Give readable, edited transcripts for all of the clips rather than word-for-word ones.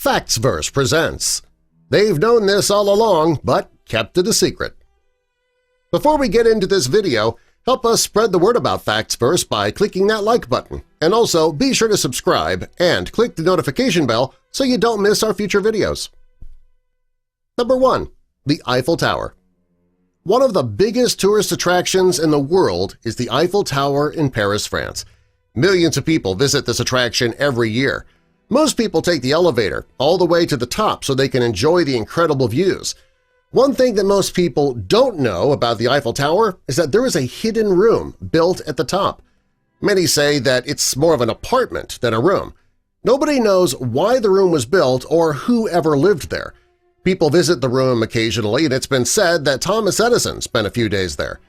Factsverse presents. They've known this all along, but kept it a secret. Before we get into this video, help us spread the word about Factsverse by clicking that like button, and also be sure to subscribe and click the notification bell so you don't miss our future videos. Number 1. The Eiffel Tower. One of the biggest tourist attractions in the world is the Eiffel Tower in Paris, France. Millions of people visit this attraction every year. Most people take the elevator all the way to the top so they can enjoy the incredible views. One thing that most people don't know about the Eiffel Tower is that there is a hidden room built at the top. Many say that it's more of an apartment than a room. Nobody knows why the room was built or who ever lived there. People visit the room occasionally, and it's been said that Thomas Edison spent a few days there.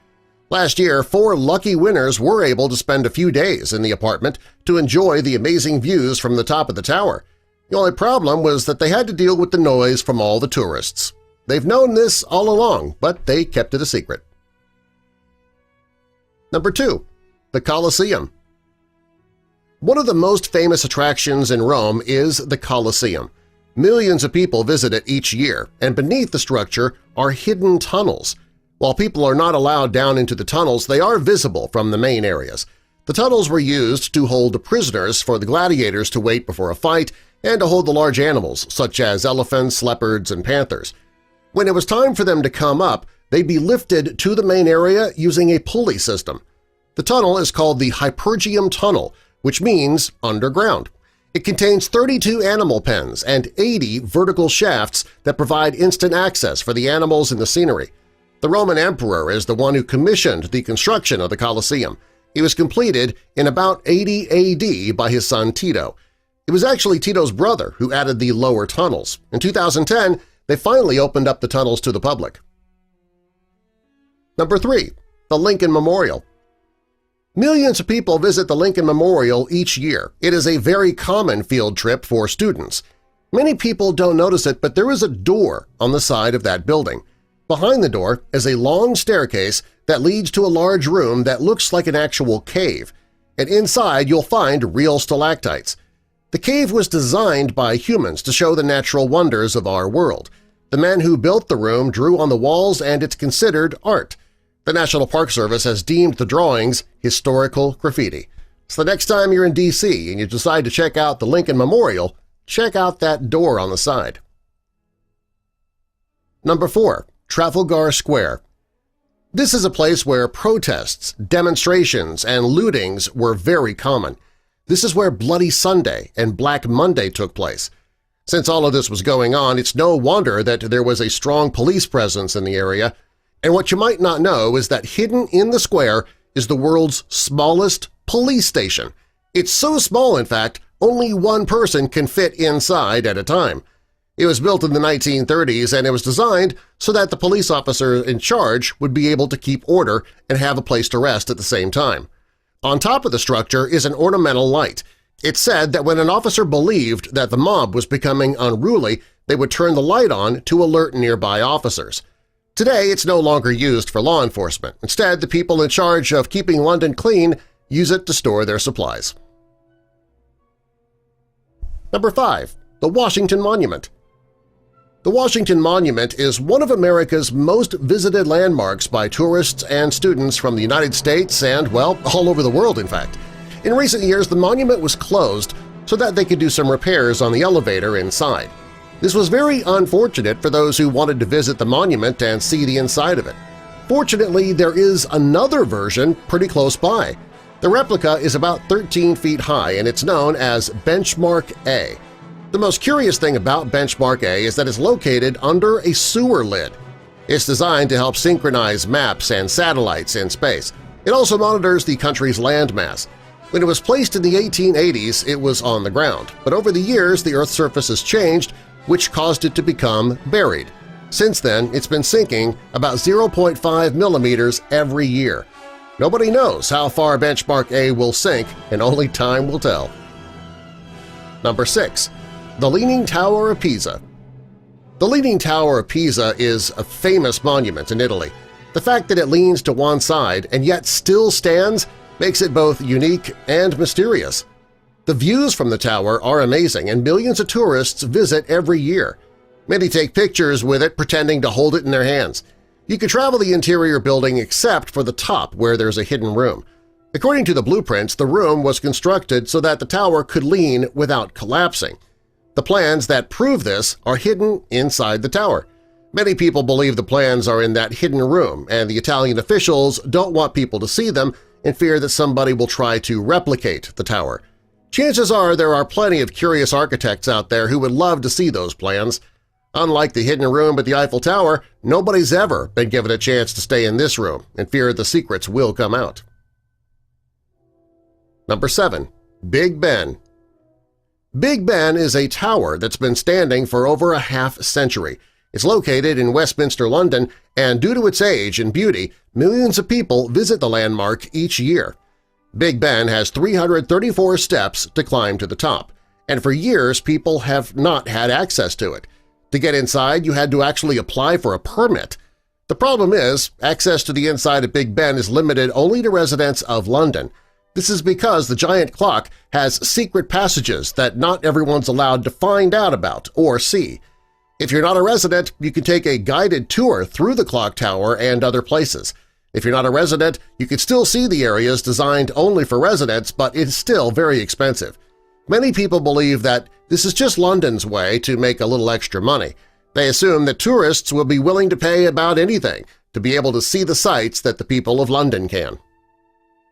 Last year, 4 lucky winners were able to spend a few days in the apartment to enjoy the amazing views from the top of the tower. The only problem was that they had to deal with the noise from all the tourists. They've known this all along, but they kept it a secret. Number 2. The Colosseum. One of the most famous attractions in Rome is the Colosseum. Millions of people visit it each year, and beneath the structure are hidden tunnels. While people are not allowed down into the tunnels, they are visible from the main areas. The tunnels were used to hold the prisoners for the gladiators to wait before a fight and to hold the large animals such as elephants, leopards, and panthers. When it was time for them to come up, they'd be lifted to the main area using a pulley system. The tunnel is called the Hypergeum Tunnel, which means underground. It contains 32 animal pens and 80 vertical shafts that provide instant access for the animals and the scenery. The Roman emperor is the one who commissioned the construction of the Colosseum. It was completed in about 80 AD by his son Tito. It was actually Tito's brother who added the lower tunnels. In 2010, they finally opened up the tunnels to the public. Number 3. The Lincoln Memorial. Millions of people visit the Lincoln Memorial each year. It is a very common field trip for students. Many people don't notice it, but there is a door on the side of that building. Behind the door is a long staircase that leads to a large room that looks like an actual cave, and inside you'll find real stalactites. The cave was designed by humans to show the natural wonders of our world. The men who built the room drew on the walls, and it's considered art. The National Park Service has deemed the drawings historical graffiti. So the next time you're in D.C. and you decide to check out the Lincoln Memorial, check out that door on the side. Number 4. Travelgar Square. This is a place where protests, demonstrations, and lootings were very common. This is where Bloody Sunday and Black Monday took place. Since all of this was going on, it's no wonder that there was a strong police presence in the area. And what you might not know is that hidden in the square is the world's smallest police station. It's so small, in fact, only one person can fit inside at a time. It was built in the 1930s, and it was designed so that the police officer in charge would be able to keep order and have a place to rest at the same time. On top of the structure is an ornamental light. It's said that when an officer believed that the mob was becoming unruly, they would turn the light on to alert nearby officers. Today, it's no longer used for law enforcement. Instead, the people in charge of keeping London clean use it to store their supplies. Number 5. The Washington Monument. The Washington Monument is one of America's most visited landmarks by tourists and students from the United States and, well, all over the world, in fact. In recent years, the monument was closed so that they could do some repairs on the elevator inside. This was very unfortunate for those who wanted to visit the monument and see the inside of it. Fortunately, there is another version pretty close by. The replica is about 13 feet high, and it's known as Benchmark A. The most curious thing about Benchmark A is that it's located under a sewer lid. It's designed to help synchronize maps and satellites in space. It also monitors the country's landmass. When it was placed in the 1880s, it was on the ground, but over the years the Earth's surface has changed, which caused it to become buried. Since then, it's been sinking about 0.5 millimeters every year. Nobody knows how far Benchmark A will sink, and only time will tell. Number 6. The Leaning Tower of Pisa. The Leaning Tower of Pisa is a famous monument in Italy. The fact that it leans to one side and yet still stands makes it both unique and mysterious. The views from the tower are amazing, and millions of tourists visit every year. Many take pictures with it pretending to hold it in their hands. You can travel the interior building except for the top where there's a hidden room. According to the blueprints, the room was constructed so that the tower could lean without collapsing. The plans that prove this are hidden inside the tower. Many people believe the plans are in that hidden room, and the Italian officials don't want people to see them in fear that somebody will try to replicate the tower. Chances are there are plenty of curious architects out there who would love to see those plans. Unlike the hidden room at the Eiffel Tower, nobody's ever been given a chance to stay in this room in fear the secrets will come out. Number 7. Big Ben. Big Ben is a tower that's been standing for over a half-century. It's located in Westminster, London, and due to its age and beauty, millions of people visit the landmark each year. Big Ben has 334 steps to climb to the top, and for years people have not had access to it. To get inside, you had to actually apply for a permit. The problem is, access to the inside of Big Ben is limited only to residents of London. This is because the giant clock has secret passages that not everyone's allowed to find out about or see. If you're not a resident, you can take a guided tour through the clock tower and other places. If you're not a resident, you can still see the areas designed only for residents, but it's still very expensive. Many people believe that this is just London's way to make a little extra money. They assume that tourists will be willing to pay about anything to be able to see the sights that the people of London can.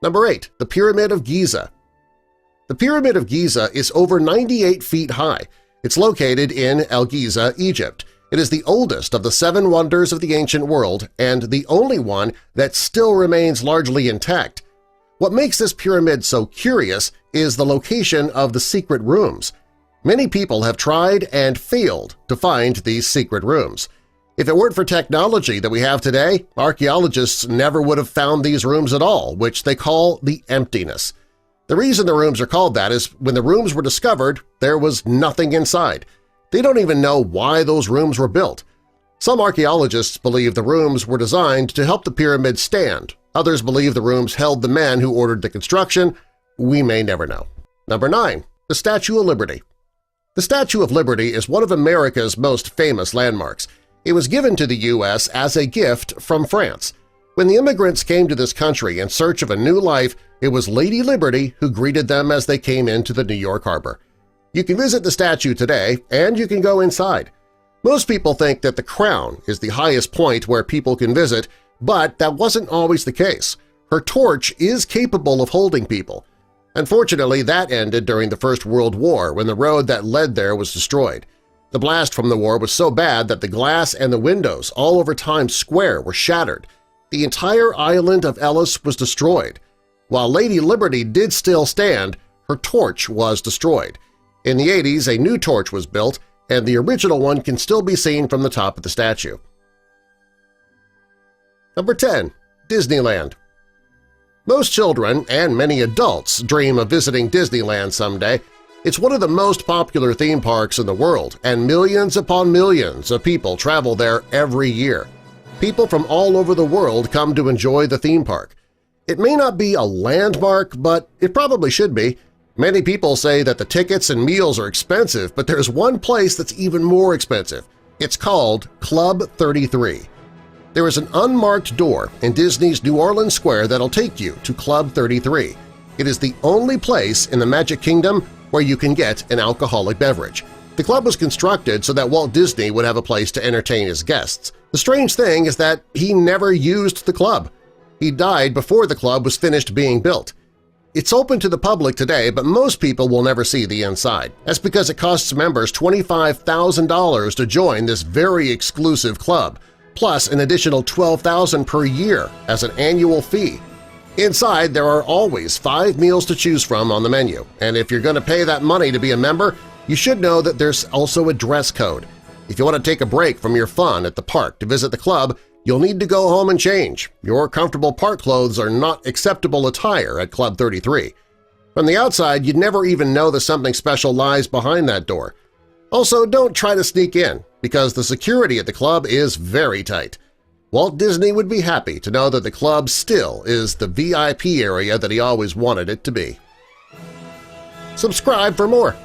Number 8. The Pyramid of Giza. The Pyramid of Giza is over 98 feet high. It's located in El Giza, Egypt. It is the oldest of the 7 wonders of the ancient world and the only one that still remains largely intact. What makes this pyramid so curious is the location of the secret rooms. Many people have tried and failed to find these secret rooms. If it weren't for technology that we have today, archaeologists never would have found these rooms at all, which they call the emptiness. The reason the rooms are called that is when the rooms were discovered, there was nothing inside. They don't even know why those rooms were built. Some archaeologists believe the rooms were designed to help the pyramid stand. Others believe the rooms held the men who ordered the construction. We may never know. Number 9. The Statue of Liberty. The Statue of Liberty is one of America's most famous landmarks. It was given to the U.S. as a gift from France. When the immigrants came to this country in search of a new life, it was Lady Liberty who greeted them as they came into the New York harbor. You can visit the statue today, and you can go inside. Most people think that the crown is the highest point where people can visit, but that wasn't always the case. Her torch is capable of holding people. Unfortunately, that ended during the First World War when the road that led there was destroyed. The blast from the war was so bad that the glass and the windows all over Times Square were shattered. The entire island of Ellis was destroyed. While Lady Liberty did still stand, her torch was destroyed. In the 80s, a new torch was built, and the original one can still be seen from the top of the statue. Number 10. Disneyland. Most children and many adults dream of visiting Disneyland someday. It's one of the most popular theme parks in the world, and millions upon millions of people travel there every year. People from all over the world come to enjoy the theme park. It may not be a landmark, but it probably should be. Many people say that the tickets and meals are expensive, but there's one place that's even more expensive. It's called Club 33. There is an unmarked door in Disney's New Orleans Square that'll take you to Club 33. It is the only place in the Magic Kingdom where you can get an alcoholic beverage. The club was constructed so that Walt Disney would have a place to entertain his guests. The strange thing is that he never used the club. He died before the club was finished being built. It's open to the public today, but most people will never see the inside. That's because it costs members $25,000 to join this very exclusive club, plus an additional $12,000 per year as an annual fee. Inside, there are always 5 meals to choose from on the menu, and if you're going to pay that money to be a member, you should know that there's also a dress code. If you want to take a break from your fun at the park to visit the club, you'll need to go home and change. Your comfortable park clothes are not acceptable attire at Club 33. From the outside, you'd never even know that something special lies behind that door. Also, don't try to sneak in, because the security at the club is very tight. Walt Disney would be happy to know that the club still is the VIP area that he always wanted it to be. Subscribe for more.